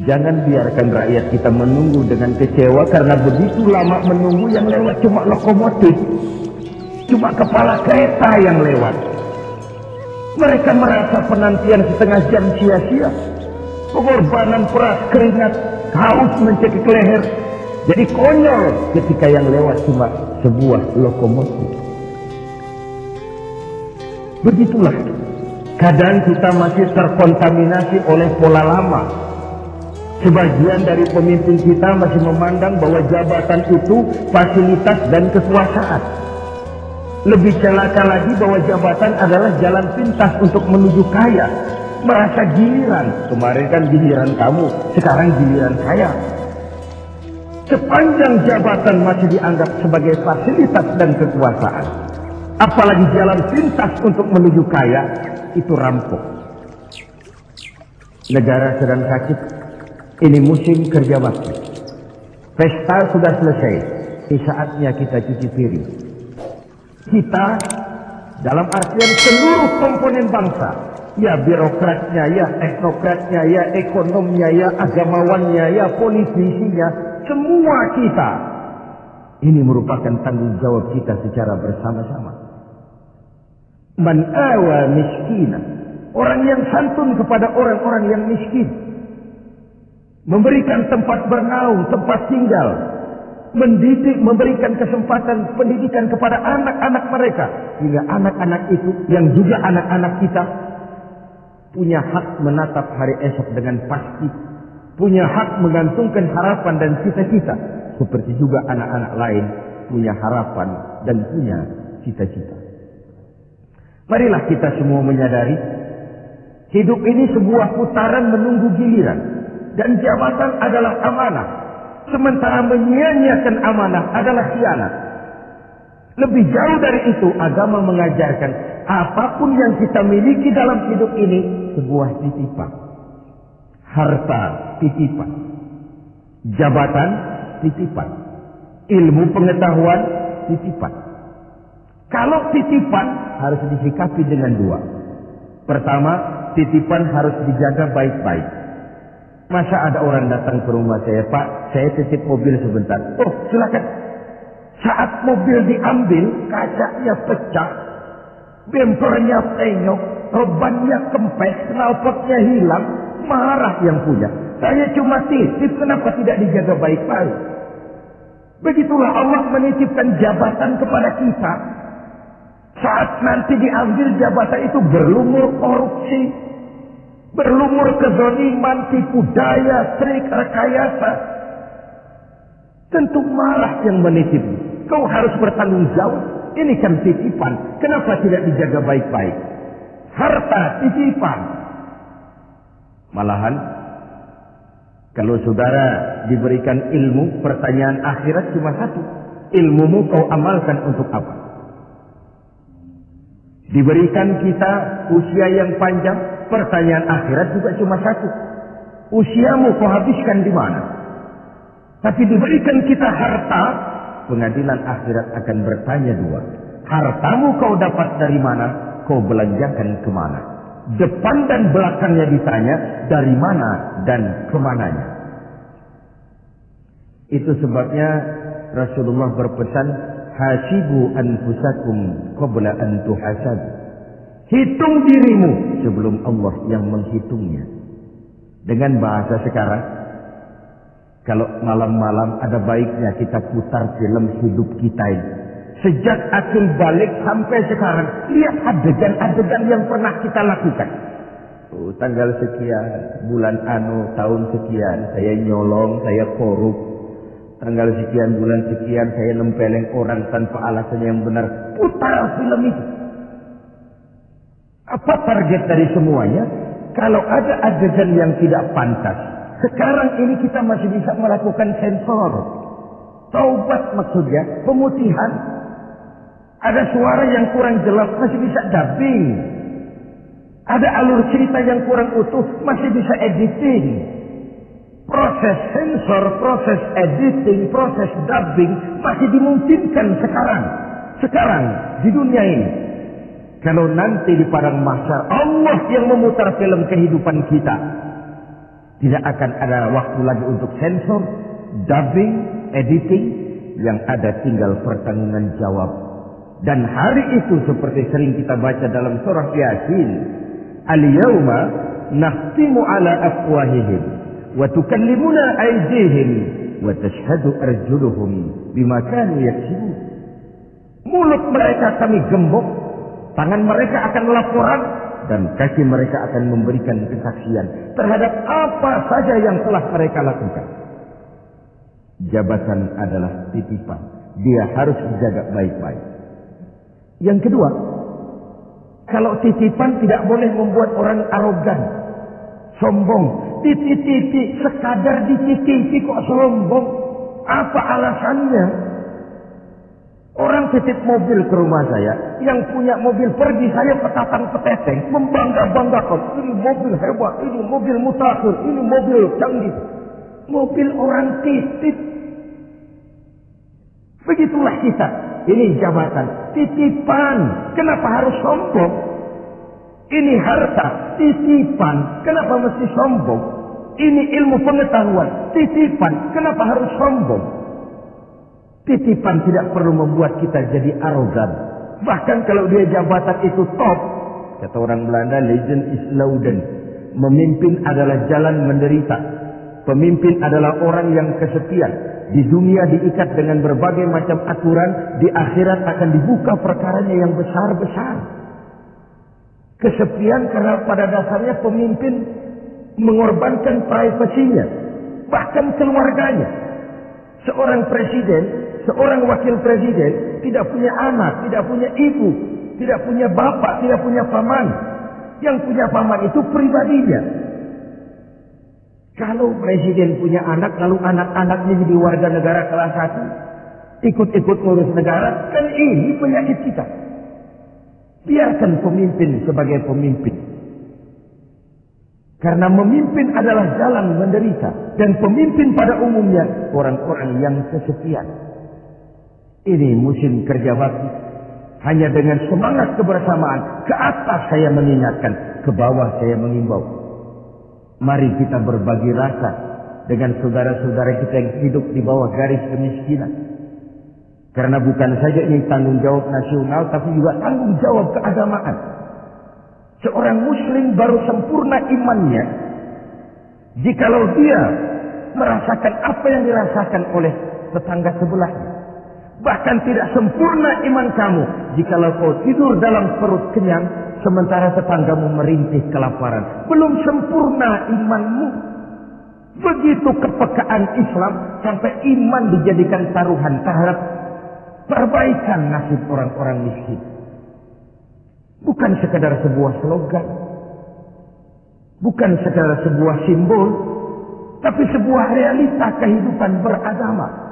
Jangan biarkan rakyat kita menunggu dengan kecewa karena begitu lama menunggu, yang lewat cuma lokomotif, cuma kepala kereta yang lewat. Mereka merasa penantian setengah jam sia-sia, pengorbanan peras keringat, haus mencekik leher. Jadi konyol ketika yang lewat cuma sebuah lokomotif. Begitulah, kadang kita masih terkontaminasi oleh pola lama. Sebagian dari pemimpin kita masih memandang bahwa jabatan itu fasilitas dan kekuasaan. Lebih celaka lagi bahwa jabatan adalah jalan pintas untuk menuju kaya. Merasa giliran, kemarin kan giliran kamu, sekarang giliran saya. Sepanjang jabatan masih dianggap sebagai fasilitas dan kekuasaan, apalagi jalan pintas untuk menuju kaya, itu rampok. Negara sedang sakit. Ini musim kerja bakti. Pesta sudah selesai. Ini saatnya kita cuci piring. Kita dalam artian seluruh komponen bangsa, ya birokratnya, ya teknokratnya, ya ekonomnya, ya agamawannya, ya politisinya, semua kita. Ini merupakan tanggung jawab kita secara bersama-sama. Man awa miskina, orang yang santun kepada orang-orang yang miskin, memberikan tempat bernaung, tempat tinggal, mendidik, memberikan kesempatan pendidikan kepada anak-anak mereka, hingga anak-anak itu yang juga anak-anak kita punya hak menatap hari esok dengan pasti, punya hak menggantungkan harapan dan cita-cita, seperti juga anak-anak lain punya harapan dan punya cita-cita. Marilah kita semua menyadari hidup ini sebuah putaran menunggu giliran. Dan jabatan adalah amanah. Sementara menyia-nyiakan amanah adalah khianat. Lebih jauh dari itu, agama mengajarkan apapun yang kita miliki dalam hidup ini sebuah titipan. Harta titipan, jabatan titipan, ilmu pengetahuan titipan. Kalau titipan harus disikapi dengan dua. Pertama, titipan harus dijaga baik-baik. Masa ada orang datang ke rumah saya, Pak, saya titip mobil sebentar. Oh, silakan. Saat mobil diambil, kacanya pecah, bempernya penyok, robannya kempes, knalpotnya hilang, marah yang punya. Saya cuma titip, kenapa tidak dijaga baik-baik? Begitulah Allah menitipkan jabatan kepada kita. Saat nanti diambil jabatan itu berlumur korupsi, berlumur kezaliman, tipu daya, trik, rekayasa. Tentu marah yang menitip. Kau harus bertanggung jawab. Ini kan titipan. Kenapa tidak dijaga baik-baik? Harta titipan. Malahan, kalau saudara diberikan ilmu, pertanyaan akhirat cuma satu. Ilmumu kau amalkan untuk apa? Diberikan kita usia yang panjang, pertanyaan akhirat juga cuma satu. Usiamu kau habiskan di mana? Tapi diberikan kita harta, pengadilan akhirat akan bertanya dua. Hartamu kau dapat dari mana? Kau belanjakan kemana? Depan dan belakangnya ditanya, dari mana dan kemananya. Itu sebabnya Rasulullah berpesan, hasibu anfusakum qabla an tuhasabu. Hitung dirimu sebelum Allah yang menghitungnya. Dengan bahasa sekarang, kalau malam-malam ada baiknya kita putar film hidup kita ini. Sejak akil balik sampai sekarang, lihat adegan-adegan yang pernah kita lakukan. Oh, tanggal sekian, bulan anu, tahun sekian, saya nyolong, saya korup. Tanggal sekian, bulan sekian, saya nempeleng orang tanpa alasan yang benar. Putar film itu. Apa target dari semuanya? Kalau ada adegan yang tidak pantas, sekarang ini kita masih bisa melakukan sensor. Taubat maksudnya, pemutihan. Ada suara yang kurang jelas, masih bisa dubbing. Ada alur cerita yang kurang utuh, masih bisa editing. Proses sensor, proses editing, proses dubbing masih dimungkinkan sekarang. Sekarang, di dunia ini. Kalau nanti di padang mahsyar Allah yang memutar film kehidupan kita, Tidak akan ada waktu lagi untuk sensor, dubbing, editing. Yang ada tinggal pertanggungan jawab. Dan hari itu seperti sering kita baca dalam surah Yasin, al-yawma nakhtimu ala afwahihim wa tukallimuna aydihim wa tashhadu arjuluhum bima kanu yaksibun. Mulut mereka kami gembok, tangan mereka akan laporan, dan kaki mereka akan memberikan kesaksian terhadap apa saja yang telah mereka lakukan. Jabatan adalah titipan. Dia harus dijaga baik-baik. Yang kedua, kalau titipan tidak boleh membuat orang arogan, sombong. Titik-titik, sekadar dititipi kok sombong. Apa alasannya? Orang titip mobil ke rumah saya, yang punya mobil pergi, saya petatang-peteteng, membangga-banggakan. Ini mobil hebat, ini mobil mutakhir, ini mobil canggih. Mobil orang titip. Begitulah kita. Ini jabatan, titipan. Kenapa harus sombong? Ini harta, titipan. Kenapa mesti sombong? Ini ilmu pengetahuan, titipan. Kenapa harus sombong? Titipan tidak perlu membuat kita jadi arogan. Bahkan kalau dia jabatan itu top, kata orang Belanda, legend is louden. Memimpin adalah jalan menderita. Pemimpin adalah orang yang kesepian. Di dunia diikat dengan berbagai macam aturan. Di akhirat akan dibuka perkaranya yang besar-besar. Kesepian karena pada dasarnya pemimpin mengorbankan privasinya. Bahkan keluarganya. Seorang presiden, seorang wakil presiden tidak punya anak, tidak punya ibu, tidak punya bapak, tidak punya paman. Yang punya paman itu pribadinya. Kalau presiden punya anak, lalu anak-anaknya jadi warga negara kelas 1, ikut-ikut ngurus negara, kan ini penyakit kita. Biarkan pemimpin sebagai pemimpin. Karena memimpin adalah jalan menderita. Dan pemimpin pada umumnya orang-orang yang kesepian. Ini musim kerja bakti. Hanya dengan semangat kebersamaan, ke atas saya mengingatkan, ke bawah saya mengimbau. Mari kita berbagi rasa dengan saudara-saudara kita yang hidup di bawah garis kemiskinan. Karena bukan saja ini tanggung jawab nasional, tapi juga tanggung jawab keagamaan. Seorang muslim baru sempurna imannya jikalau dia merasakan apa yang dirasakan oleh tetangga sebelahnya. Bahkan tidak sempurna iman kamu jikalau kau tidur dalam perut kenyang sementara tetanggamu merintih kelaparan. Belum sempurna imanmu. Begitu kepekaan Islam sampai iman dijadikan taruhan terhadap perbaikan nasib orang-orang miskin. Bukan sekadar sebuah slogan, bukan sekadar sebuah simbol, tapi sebuah realita kehidupan beragama.